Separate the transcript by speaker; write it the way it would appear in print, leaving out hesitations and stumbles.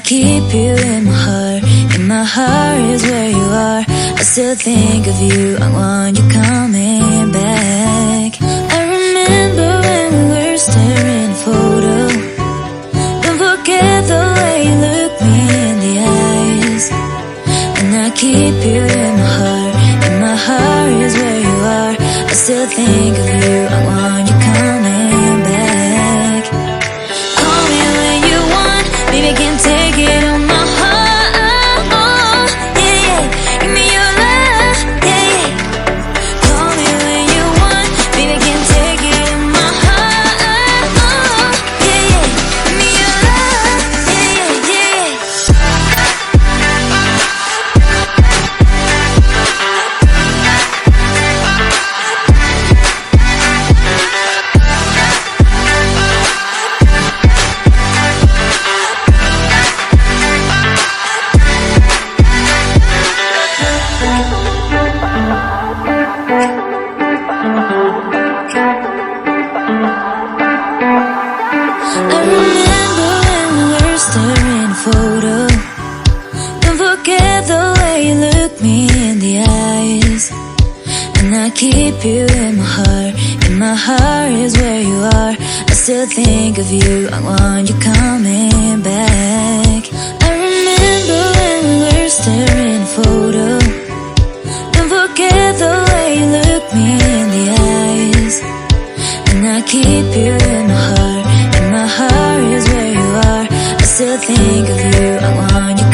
Speaker 1: keep you in my heart. In my heart is where you are. I still think of you, I want you coming back. I remember when we were staring at a photo. Don't forget the way you look me in the eyes. And I keep you in my heart. In my heart is where you are. I still think of you, I want you coming back. Call me when you want, baby, I can't take it on my heart. Yeah, yeah, give me your love, yeah, yeah. Call me when you want, baby, I can't take it on my heart. Yeah, yeah, give me your love, yeah, yeah, yeah. I remember when we were staring at a photo. Don't forget the way you look me in the eyes. And I keep you in my heart. In my heart is where you are. I still think of you, I want you coming back. I remember when we were staring at a photo. Don't forget the way you look me in the eyes. And I keep you in my heart. In my heart is where you are. I still think of you, I want you